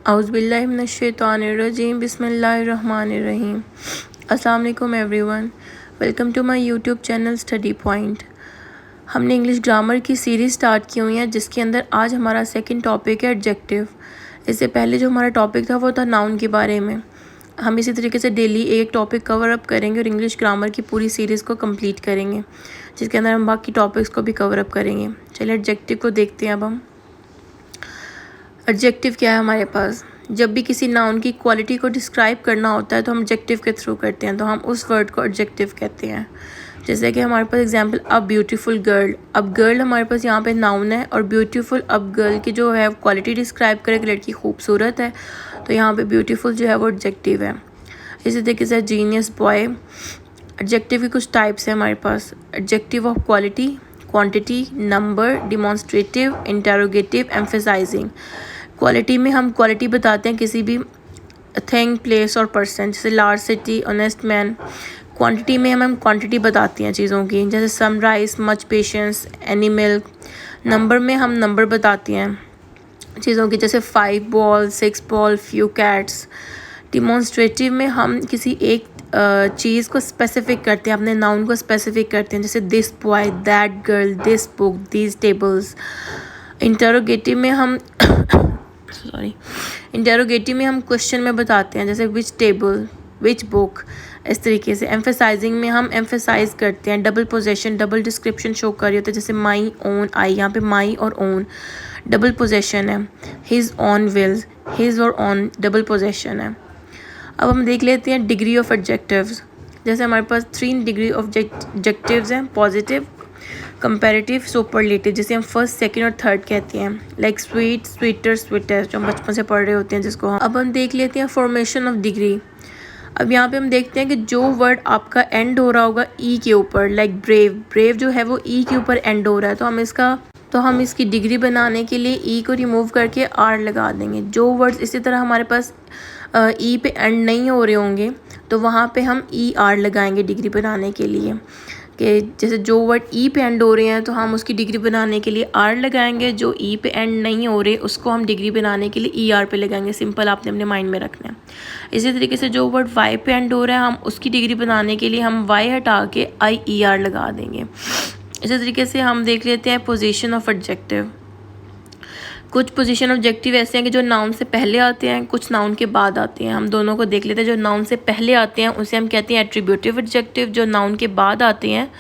औज़ुबिल्लाहि मिनश्शैतानिर्रजीम बिस्मिल्लाहिर्रहमानिर्रहीम। अस्सलाम वालेकुम everyone, welcome to my YouTube channel study point. हमने इंग्लिश ग्रामर की सीरीज़ स्टार्ट की हुई है जिसके अंदर आज हमारा सेकंड टॉपिक है एडजेक्टिव। इससे पहले जो हमारा टॉपिक था वो था नाउन के बारे में। हम इसी तरीके से डेली एक टॉपिक कवर अप करेंगे और इंग्लिश ग्रामर की पूरी सीरीज़ को कंप्लीट करेंगे जिसके अंदर हम बाकी टॉपिक्स को भी कवर अप करेंगे। चलिए एडजेक्टिव को देखते हैं। अब हम एडजेक्टिव क्या है हमारे पास। जब भी किसी नाउन की क्वालिटी को डिस्क्राइब करना होता है तो हम एडजेक्टिव के थ्रू करते हैं, तो हम उस वर्ड को एडजेक्टिव कहते हैं। जैसे कि हमारे पास एग्जांपल अ ब्यूटीफुल गर्ल। अब गर्ल हमारे पास यहाँ पे नाउन है और ब्यूटीफुल अब गर्ल की जो है क्वालिटी डिस्क्राइब करे कि लड़की खूबसूरत है, तो यहाँ पे ब्यूटीफुल जो है वो एडजेक्टिव है। इसी तरीके से जीनियस बॉय। एडजेक्टिव की कुछ टाइप्स है हमारे पास। Adjective of quality, quantity, number, demonstrative, interrogative, emphasising. Quality में हम क्वालिटी बताते हैं किसी भी थिंग, प्लेस और पर्सन, जैसे large city, honest man. Quantity में हम क्वांटिटी बताती हैं चीज़ों की, जैसे some rice, much patience, any milk. Number में हम नंबर बताती हैं चीज़ों की, जैसे 5 ball, 6 ball, few cats. Demonstrative में हम किसी एक चीज़ को स्पेसिफिक करते हैं, अपने नाउन को स्पेसिफिक करते हैं, जैसे this boy, that girl, this book, these tables. Interrogative में हम इंटेरोगेटिव में हम क्वेश्चन में बताते हैं, जैसे विच टेबल, विच बुक, इस तरीके से। एम्फेसाइजिंग में हम एम्फेसाइज करते हैं, double possession, double description show कर रही होती है, जैसे माई, ओन, आई। यहाँ पे माई और ओन डबल पोजेशन है। हिज ऑन विल, हिज और ऑन डबल पोजेशन है। अब हम देख लेते हैं डिग्री ऑफ एडजेक्टिव्स। जैसे हमारे पास 3 डिग्री ऑफ एडजेक्टिव्स हैं, पॉजिटिव, कंपैरेटिव, सुपरलेटिव, जिसे हम फर्स्ट, सेकंड और थर्ड कहते हैं। लाइक स्वीट, स्वीटर, स्वीटेस्ट, जो हम बचपन से पढ़ रहे होते हैं जिसको हम। अब हम देख लेते हैं फॉर्मेशन ऑफ डिग्री। अब यहाँ पे हम देखते हैं कि जो वर्ड आपका एंड हो रहा होगा ई के ऊपर, लाइक ब्रेव, ब्रेव जो है वो ई के ऊपर एंड हो रहा है, तो हम इसकी डिग्री बनाने के लिए ई को रिमूव करके आर लगा देंगे। जो वर्ड्स इसी तरह हमारे पास ई पे एंड नहीं हो रहे होंगे तो वहाँ पे हम ई आर लगाएंगे डिग्री बनाने के लिए। कि जैसे जो वर्ड ई पे एंड हो रहे हैं तो हम उसकी डिग्री बनाने के लिए आर लगाएंगे, जो ई पे एंड नहीं हो रहे उसको हम डिग्री बनाने के लिए ई आर पे लगाएंगे। सिंपल आपने अपने माइंड में रखना है। इसी तरीके से जो वर्ड वाई पे एंड हो रहा है हम उसकी डिग्री बनाने के लिए हम वाई हटा के आई ई आर लगा देंगे। इसी तरीके से हम देख लेते हैं पोजीशन ऑफ एडजेक्टिव। कुछ पोजीशन ऑब्जेक्टिव ऐसे हैं कि जो नाउन से पहले आते हैं, कुछ नाउन के बाद आते हैं। हम दोनों को देख लेते हैं। जो नाउन से पहले आते हैं उसे हम कहते हैं एट्रीब्यूटिव एडजेक्टिव, जो नाउन के बाद आते हैं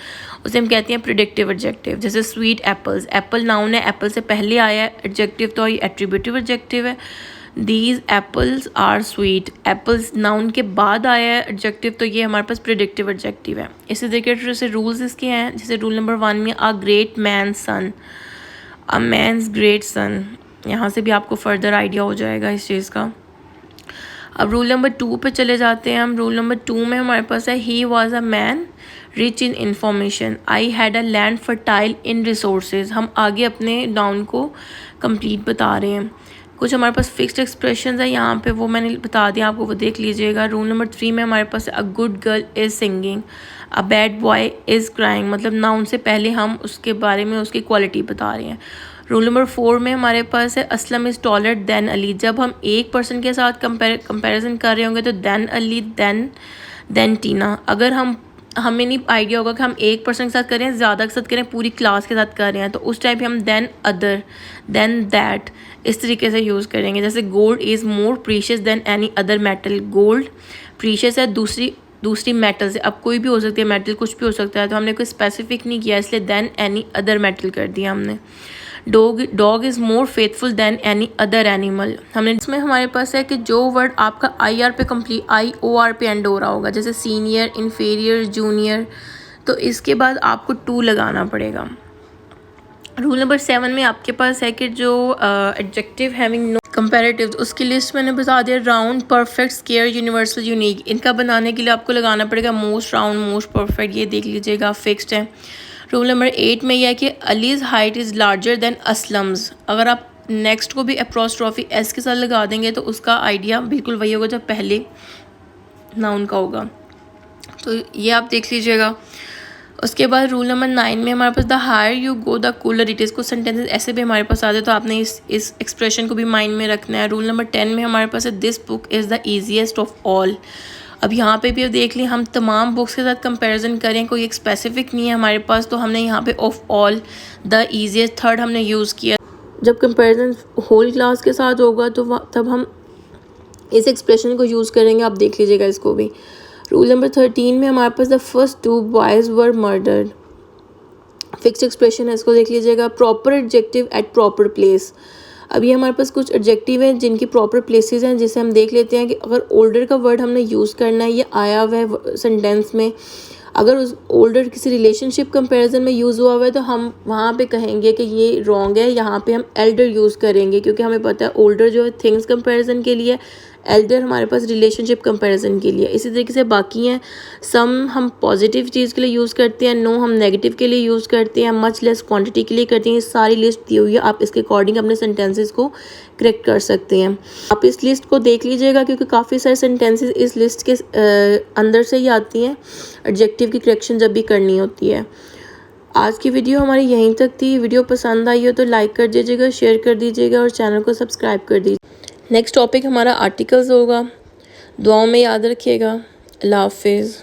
उसे हम कहते हैं प्रेडिक्टिव एडजेक्टिव। जैसे स्वीट एप्पल्स, एप्पल नाउन है, एप्पल से पहले आया है, एडजेक्टिव तो ये एट्रीब्यूटिव एडजेक्टिव है। These apples are sweet, apples noun के बाद आया है, एडजेक्टिव तो ये हमारे पास प्रेडिक्टिव एडजेक्टिव है। इसी तरीके से रूल्स इसके हैं, जैसे रूल नंबर 1 में a great man son, a man's great son. यहाँ से भी आपको फर्दर आइडिया हो जाएगा इस चीज़ का। अब रूल नंबर 2 पे चले जाते हैं हम। रूल नंबर 2 में हमारे पास है he was a man rich in information, I had a land fertile in resources. हम आगे अपने नाउन को कंप्लीट बता रहे हैं। कुछ हमारे पास फिक्स्ड एक्सप्रेशंस है यहाँ पे, वो मैंने बता दिया आपको, वो देख लीजिएगा। रूल नंबर 3 में हमारे पास a good girl is singing, a bad boy is crying, मतलब नाउन से पहले हम उसके बारे में उसकी क्वालिटी बता रहे हैं। रूल नंबर 4 में हमारे पास है Aslam is taller than Ali. जब हम एक पर्सन के साथ कंपैरिजन कर रहे होंगे तो देन अली, देन टीना। अगर हमें नहीं आइडिया होगा कि हम एक पर्सन के साथ करें, ज़्यादा के साथ करें, पूरी क्लास के साथ कर रहे हैं, तो उस टाइम पे हम देन अदर, देन दैट, इस तरीके से यूज़ करेंगे। जैसे gold is more precious than any other metal, gold precious है दूसरी मेटल से। अब कोई भी हो सकती है मेटल, कुछ भी हो सकता है, तो हमने कोई स्पेसिफिक नहीं किया, इसलिए देन एनी अदर मेटल कर दिया हमने। Dog is more faithful than any other animal. हमने इसमें हमारे पास है कि जो वर्ड आपका आई आर पे कंप्लीट, आई ओ आर पे एंड हो रहा होगा, जैसे सीनियर, इन्फीरियर, जूनियर, तो इसके बाद आपको टू लगाना पड़ेगा। रूल नंबर 7 में आपके पास है कि जो एडजेक्टिव हैविंग नो कंपैरेटिव, उसकी लिस्ट मैंने बता दिया। Round, perfect, square, universal, unique. इनका बनाने के लिए आपको लगाना पड़ेगा मोस्ट राउंड, मोस्ट परफेक्ट, ये देख लीजिएगा, फिक्स्ड है। रूल नंबर 8 में यह है कि Ali's height is larger than Aslam's. अगर आप नेक्स्ट को भी एप्रोस्ट्रॉफी एस के साथ लगा देंगे तो उसका आइडिया बिल्कुल वही होगा जो पहले नाउन का होगा, तो ये आप देख लीजिएगा। उसके बाद रूल नंबर 9 में हमारे पास the higher you go the cooler it is. कुछ सेंटेंसेस ऐसे भी हमारे पास आते हैं, तो आपने इस एक्सप्रेशन को भी माइंड में रखना है। रूल नंबर 10 में हमारे पास है this book is the easiest of all. अब यहाँ पे भी अब देख लें, हम तमाम बुक्स के साथ कंपैरिजन करें, कोई एक स्पेसिफिक नहीं है हमारे पास, तो हमने यहाँ पे of all the easiest third हमने यूज़ किया। जब कंपैरिजन होल क्लास के साथ होगा तो तब हम इस एक्सप्रेशन को यूज़ करेंगे। आप देख लीजिएगा इसको भी। रूल नंबर 13 में हमारे पास the first 2 boys were murdered. Fixed expression है, इसको देख लीजिएगा। Proper adjective at proper place. अब ये हमारे पास कुछ एडजेक्टिव हैं जिनकी प्रॉपर प्लेसेस हैं, जिसे हम देख लेते हैं कि अगर ओल्डर का वर्ड हमने यूज़ करना है, ये आया हुआ है सेंटेंस में, अगर उस ओल्डर किसी रिलेशनशिप कंपैरिजन में यूज़ हुआ हुआ है तो हम वहाँ पे कहेंगे कि ये रॉन्ग है, यहाँ पे हम एल्डर यूज़ करेंगे, क्योंकि हमें पता है ओल्डर जो है थिंग्स कंपैरिजन के लिए, एल्डर हमारे पास रिलेशनशिप कंपैरिजन के लिए। इसी तरीके से बाकी हैं, सम हम पॉजिटिव चीज़ के लिए यूज़ करते हैं, नो हम नेगेटिव के लिए यूज़ करते हैं, मच लेस क्वांटिटी के लिए करते हैं। ये सारी लिस्ट दी हुई है, आप इसके अकॉर्डिंग अपने सेंटेंसेस को करेक्ट कर सकते हैं। आप इस लिस्ट को देख लीजिएगा, क्योंकि काफ़ी सारे सेंटेंसेस इस लिस्ट के अंदर से ही आती हैं एडजेक्टिव की करेक्शन जब भी करनी होती है। आज की वीडियो हमारी यहीं तक थी। वीडियो पसंद आई हो तो लाइक कर दीजिएगा, शेयर कर दीजिएगा और चैनल को सब्सक्राइब कर दीजिए। नेक्स्ट टॉपिक हमारा आर्टिकल्स होगा। दुआओं में याद रखिएगा। अल्लाह हाफिज़।